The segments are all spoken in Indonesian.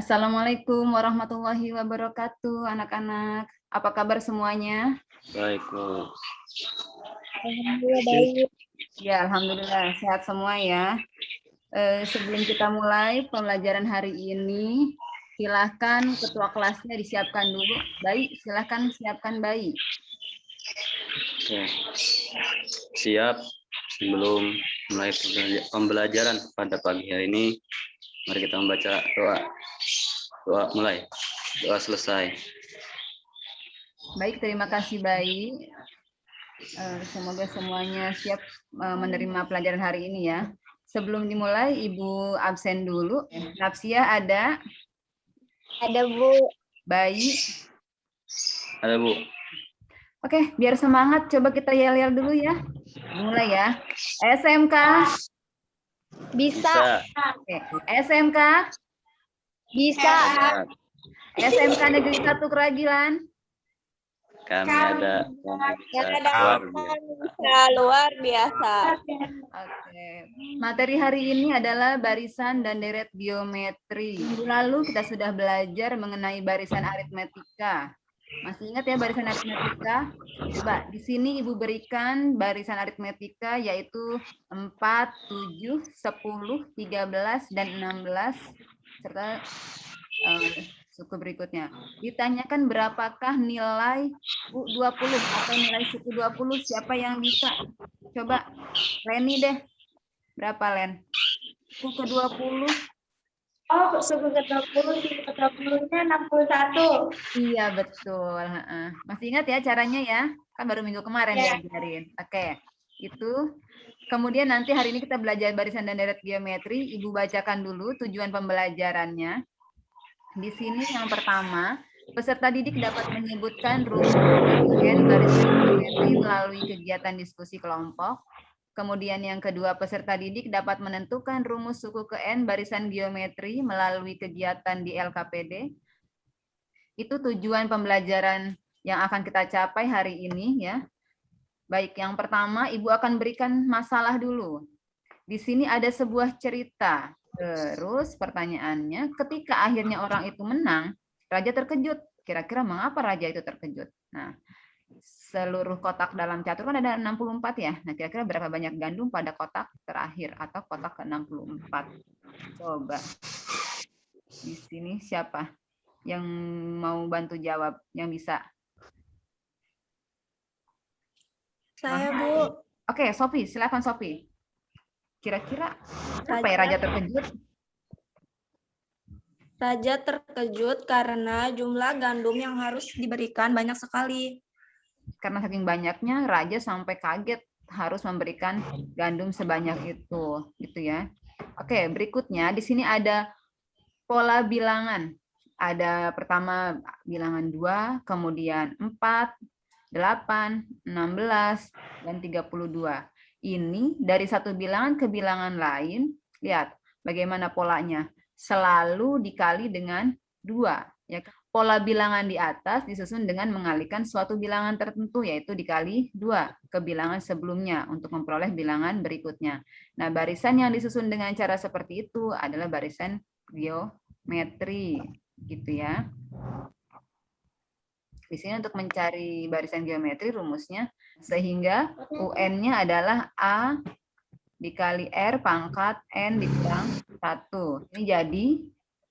Assalamualaikum warahmatullahi wabarakatuh, anak-anak. Apa kabar semuanya? Baik, Bu. Alhamdulillah baik. Ya, alhamdulillah sehat semua ya. Sebelum kita mulai pembelajaran hari ini, silahkan ketua kelasnya disiapkan dulu. Bayi, silahkan siapkan bayi. Ya. Siap. Sebelum mulai pembelajaran pada pagi hari ini, mari kita membaca doa. Doa mulai. Doa selesai. Baik, terima kasih bayi. Semoga semuanya siap menerima pelajaran hari ini ya. Sebelum dimulai, Ibu absen dulu. Nafsia ada? Ada Bu. Bayi? Ada, Bu. Oke, biar semangat, coba kita yel-yel dulu ya. Mulai ya. SMK? Bisa. Oke. SMK? Bisa. SMK Negeri 1 Keragilan? Kami ada Yang ada bisa luar biasa. Oke. Materi hari ini adalah barisan dan deret geometri. Minggu lalu kita sudah belajar mengenai barisan aritmetika. Masih ingat ya barisan aritmetika? Coba di sini Ibu berikan barisan aritmetika yaitu 4, 7, 10, 13, dan 16 serta suku berikutnya. Ditanyakan berapakah nilai 20 atau nilai suku 20? Siapa yang bisa? Coba Leni deh. Berapa Len? Suku ke-20? Oh, suku ke-20, suku ke-20-nya 61. Iya, betul. Masih ingat ya caranya ya? Kan baru minggu kemarin diajarin. Oke, itu. Kemudian nanti hari ini kita belajar barisan dan deret geometri. Ibu bacakan dulu tujuan pembelajarannya. Di sini yang pertama, peserta didik dapat menyebutkan rumus n barisan geometri melalui kegiatan diskusi kelompok. Kemudian yang kedua, peserta didik dapat menentukan rumus suku ke N barisan geometri melalui kegiatan di LKPD. Itu tujuan pembelajaran yang akan kita capai hari ini ya. Baik, yang pertama Ibu akan berikan masalah dulu. Di sini ada sebuah cerita. Terus pertanyaannya, ketika akhirnya orang itu menang, raja terkejut. Kira-kira mengapa raja itu terkejut? Nah, seluruh kotak dalam catur kan ada 64 ya. Nah, kira-kira berapa banyak gandum pada kotak terakhir atau kotak ke-64? Coba. Di sini siapa yang mau bantu jawab, yang bisa? Saya, Bu. Oke, Sophie, silakan Sophie. Kira-kira apa ya raja terkejut? Raja terkejut karena jumlah gandum yang harus diberikan banyak sekali. Karena saking banyaknya, raja sampai kaget harus memberikan gandum sebanyak itu, gitu ya. Oke, berikutnya di sini ada pola bilangan. Ada pertama bilangan 2, kemudian 4, 8, 16, dan 32. Ini dari satu bilangan ke bilangan lain, lihat bagaimana polanya. Selalu dikali dengan 2. Ya, pola bilangan di atas disusun dengan mengalihkan suatu bilangan tertentu, yaitu dikali 2 ke bilangan sebelumnya untuk memperoleh bilangan berikutnya. Nah, barisan yang disusun dengan cara seperti itu adalah barisan geometri, gitu ya. Di sini untuk mencari barisan geometri rumusnya, sehingga UN-nya adalah A dikali R pangkat N dikurang 1. Ini jadi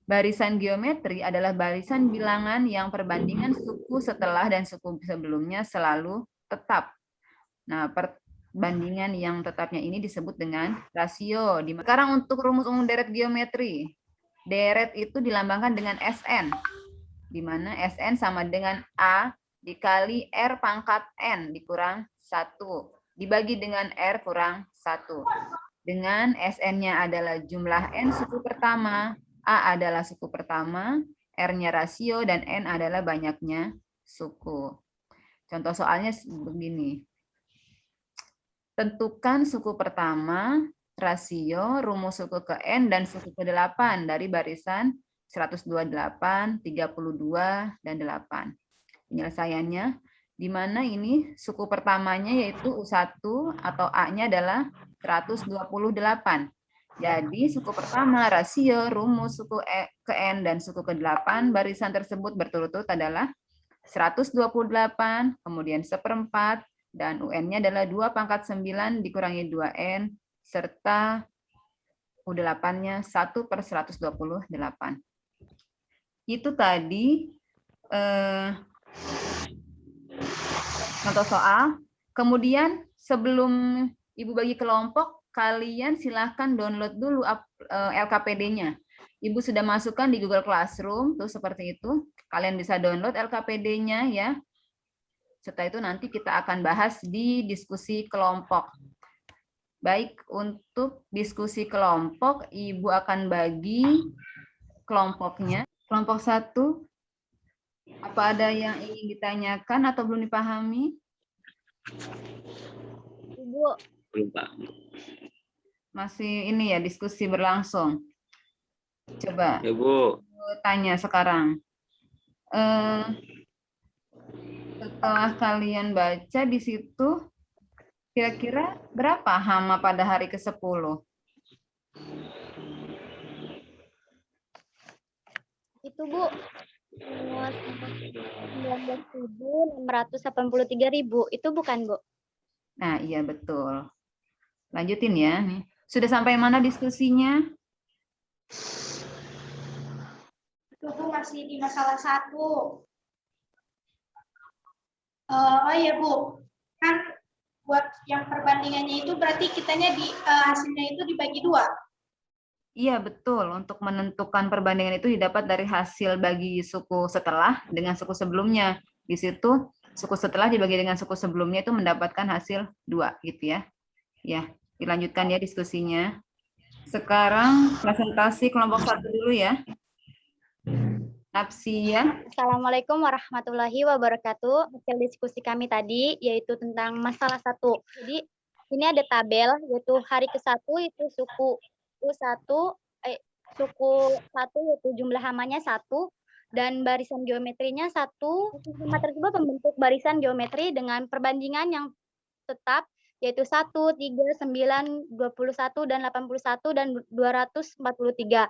barisan geometri adalah barisan bilangan yang perbandingan suku setelah dan suku sebelumnya selalu tetap. Nah, perbandingan yang tetapnya ini disebut dengan rasio. Sekarang untuk rumus umum deret geometri. Deret itu dilambangkan dengan SN, di mana SN sama dengan A dikali R pangkat N dikurang 1. Dibagi dengan R kurang 1. Dengan SN-nya adalah jumlah N suku pertama, A adalah suku pertama, R-nya rasio, dan N adalah banyaknya suku. Contoh soalnya begini. Tentukan suku pertama, rasio, rumus suku ke N, dan suku ke-8 dari barisan 128, 32, dan 8. Penyelesaiannya, di mana ini suku pertamanya yaitu U1 atau A-nya adalah 128. Jadi suku pertama, rasio, rumus, suku ke N, dan suku ke-8 barisan tersebut berturut-turut adalah 128, kemudian 1/4, dan UN-nya adalah 2/9 dikurangi 2N, serta U8-nya 1/128. Itu tadi contoh soal. Kemudian sebelum Ibu bagi kelompok, kalian silahkan download dulu LKPD-nya. Ibu sudah masukkan di Google Classroom, tuh seperti itu. Kalian bisa download LKPD-nya ya. Setelah itu nanti kita akan bahas di diskusi kelompok. Baik, untuk diskusi kelompok, Ibu akan bagi kelompoknya. Kelompok 1, apa ada yang ingin ditanyakan atau belum dipahami? Ibu. Belum paham. Masih ini ya, diskusi berlangsung. Coba Ya, Bu. tanya sekarang. Setelah kalian baca di situ, kira-kira berapa hama pada hari ke-10? Itu Bu, 19.683.000. Itu bukan Bu? Nah, iya betul. Lanjutin ya. Nih. Sudah sampai mana diskusinya? Itu Bu masih di masalah 1. Oh iya Bu, kan buat yang perbandingannya itu berarti kitanya hasilnya itu dibagi 2. Iya, betul. Untuk menentukan perbandingan itu didapat dari hasil bagi suku setelah dengan suku sebelumnya. Di situ suku setelah dibagi dengan suku sebelumnya itu mendapatkan hasil 2 gitu ya. Ya, dilanjutkan ya diskusinya. Sekarang presentasi kelompok 1 dulu ya. Napsia. Assalamualaikum warahmatullahi wabarakatuh. Hasil diskusi kami tadi yaitu tentang masalah 1. Jadi ini ada tabel yaitu hari ke-1 itu suku suku 1 yaitu jumlah hamanya 1 dan barisan geometrinya 1. Hama tersebut membentuk barisan geometri dengan perbandingan yang tetap yaitu 1, 3, 9, 21 dan 81 dan 243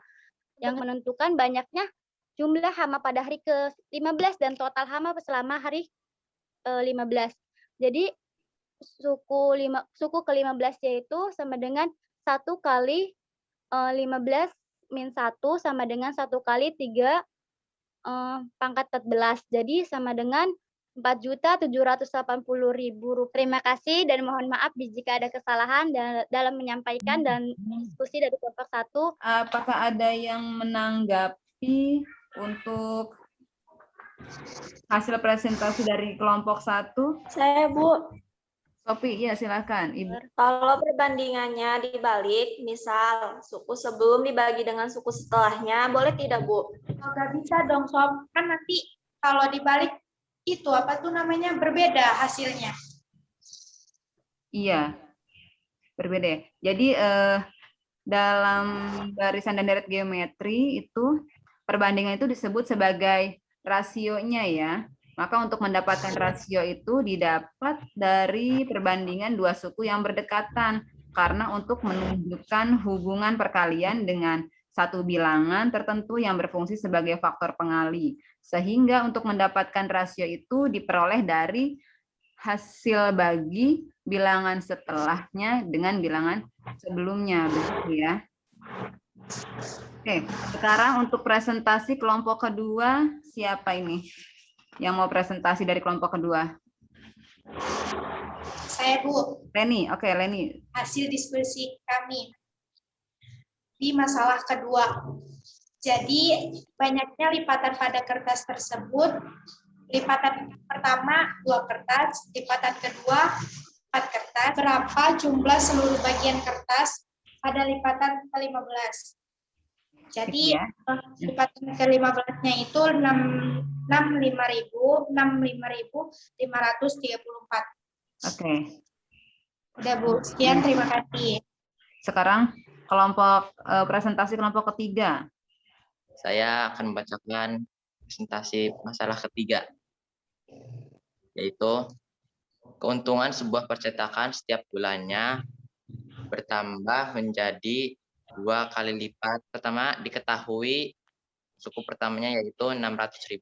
yang menentukan banyaknya jumlah hama pada hari ke-15 dan total hama selama hari 15. Jadi suku ke-15 yaitu sama dengan 1 kali 15 min 1 sama dengan 1 kali 3 pangkat 14. Jadi sama dengan 4.780.000. Terima kasih dan mohon maaf jika ada kesalahan dalam menyampaikan dan diskusi dari kelompok 1. Apakah ada yang menanggapi untuk hasil presentasi dari kelompok 1? Saya, Bu. Sophie, iya silakan. Ibu. Kalau perbandingannya dibalik, misal suku sebelum dibagi dengan suku setelahnya, boleh tidak, Bu? Nggak bisa dong, Sob. Kan nanti kalau dibalik itu apa tuh namanya berbeda hasilnya. Iya, berbeda. Jadi dalam barisan dan deret geometri itu perbandingan itu disebut sebagai rasionya ya. Maka untuk mendapatkan rasio itu didapat dari perbandingan dua suku yang berdekatan. Karena untuk menunjukkan hubungan perkalian dengan satu bilangan tertentu yang berfungsi sebagai faktor pengali. Sehingga untuk mendapatkan rasio itu diperoleh dari hasil bagi bilangan setelahnya dengan bilangan sebelumnya. Begitu ya. Oke, sekarang untuk presentasi kelompok kedua, siapa ini yang mau presentasi dari kelompok kedua? Saya, Bu. Leni, oke Leni. Hasil diskusi kami di masalah kedua. Jadi banyaknya lipatan pada kertas tersebut. Lipatan pertama 2 kertas, lipatan kedua 4 kertas. Berapa jumlah seluruh bagian kertas pada lipatan ke-15? Jadi lipatan ke-15-nya itu 65.534. Oke. Udah Bu, sekian terima kasih. Sekarang kelompok presentasi kelompok ketiga. Saya akan membacakan presentasi masalah ketiga, yaitu keuntungan sebuah percetakan setiap bulannya bertambah menjadi 2 kali lipat. Pertama diketahui suku pertamanya yaitu 600.000.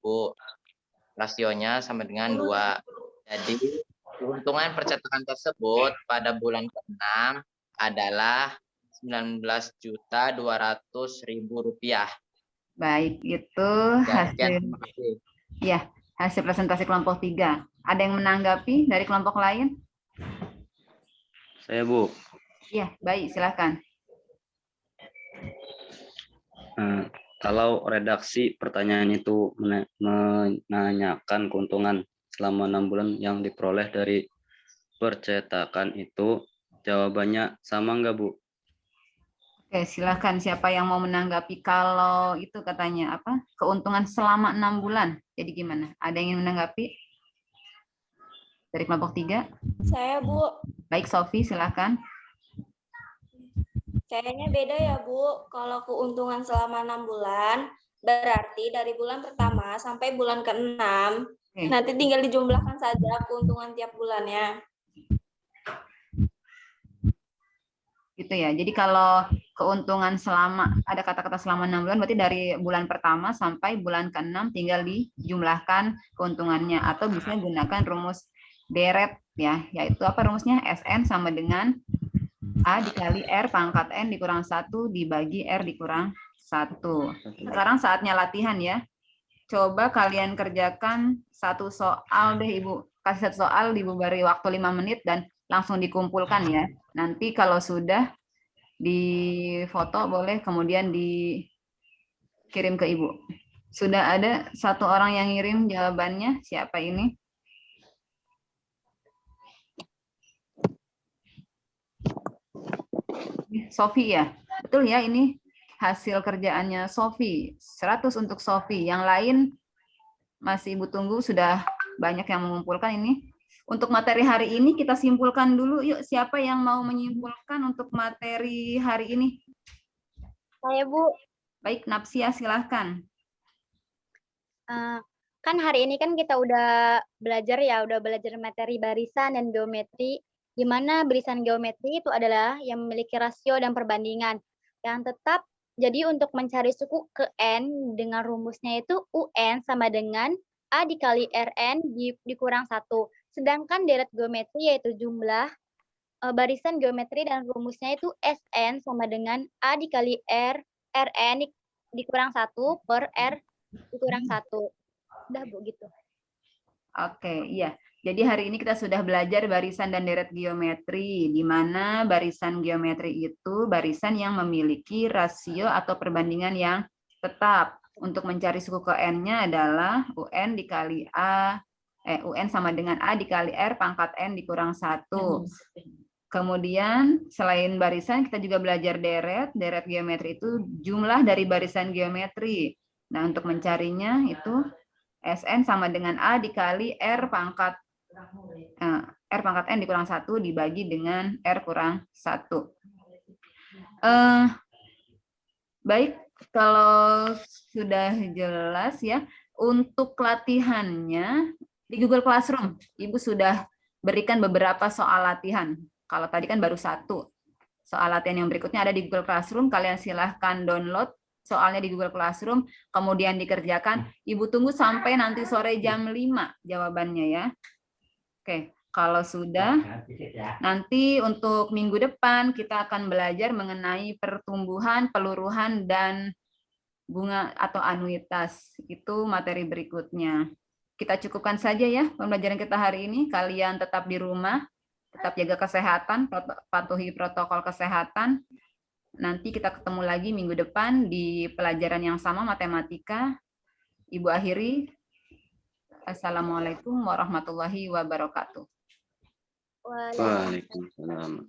Rasionya sama dengan 2. Jadi keuntungan percetakan tersebut pada bulan ke-6 adalah Rp19.200.000. Baik, itu Ya, sekian, hasil terima kasih. ya, hasil presentasi kelompok 3. Ada yang menanggapi dari kelompok lain? Saya, Bu. Iya, baik, silakan. Kalau redaksi pertanyaan itu menanyakan keuntungan selama 6 bulan yang diperoleh dari percetakan itu, jawabannya sama nggak, Bu? Oke, silakan. Siapa yang mau menanggapi kalau itu katanya apa? Keuntungan selama 6 bulan. Jadi gimana? Ada yang ingin menanggapi? Dari kelompok 3? Saya, Bu. Baik, Sofi, silakan. Kayaknya beda ya, Bu. Kalau keuntungan selama 6 bulan, berarti dari bulan pertama sampai bulan ke-6, nanti tinggal dijumlahkan saja keuntungan tiap bulannya. Gitu ya. Jadi kalau keuntungan selama, ada kata-kata selama 6 bulan, berarti dari bulan pertama sampai bulan ke-6 tinggal dijumlahkan keuntungannya. Atau bisa gunakan rumus deret ya, yaitu apa rumusnya? SN sama dengan A dikali R pangkat N dikurang 1 dibagi R dikurang 1. Sekarang saatnya latihan ya. Coba kalian kerjakan satu soal deh Ibu. Kasih satu soal, Ibu beri waktu 5 menit dan langsung dikumpulkan ya. Nanti kalau sudah difoto boleh kemudian dikirim ke Ibu. Sudah ada satu orang yang ngirim jawabannya. Siapa ini? Sofi ya? Betul ya, ini hasil kerjaannya Sofi. 100 untuk Sofi. Yang lain masih Ibu tunggu, sudah banyak yang mengumpulkan ini. Untuk materi hari ini kita simpulkan dulu. Yuk, siapa yang mau menyimpulkan untuk materi hari ini? Saya, Bu. Baik, Napsia, silahkan. Kan hari ini kan kita udah belajar materi barisan dan geometri, di mana barisan geometri itu adalah yang memiliki rasio dan perbandingan yang tetap. Jadi untuk mencari suku ke N dengan rumusnya itu UN sama dengan A dikali RN dikurang 1. Sedangkan deret geometri yaitu jumlah barisan geometri dan rumusnya itu SN sama dengan A dikali RN dikurang 1 per R dikurang 1. Udah, Bu, gitu. Oke, iya. Jadi hari ini kita sudah belajar barisan dan deret geometri, di mana barisan geometri itu barisan yang memiliki rasio atau perbandingan yang tetap. Untuk mencari suku ke N-nya adalah UN dikali UN sama dengan A dikali R pangkat N dikurang 1. Kemudian selain barisan kita juga belajar deret. Deret geometri itu jumlah dari barisan geometri. Nah, untuk mencarinya itu SN sama dengan A dikali R pangkat N dikurang 1 dibagi dengan R kurang 1. Baik, kalau sudah jelas ya, untuk latihannya di Google Classroom, Ibu sudah berikan beberapa soal latihan. Kalau tadi kan baru 1. Soal latihan yang berikutnya ada di Google Classroom, kalian silahkan download soalnya di Google Classroom, kemudian dikerjakan. Ibu tunggu sampai nanti sore jam 5 jawabannya ya. Oke, kalau sudah, nanti untuk minggu depan kita akan belajar mengenai pertumbuhan, peluruhan, dan bunga atau anuitas. Itu materi berikutnya. Kita cukupkan saja ya pembelajaran kita hari ini. Kalian tetap di rumah, tetap jaga kesehatan, patuhi protokol kesehatan. Nanti kita ketemu lagi minggu depan di pelajaran yang sama, matematika. Ibu akhiri. Assalamualaikum warahmatullahi wabarakatuh. Waalaikumsalam.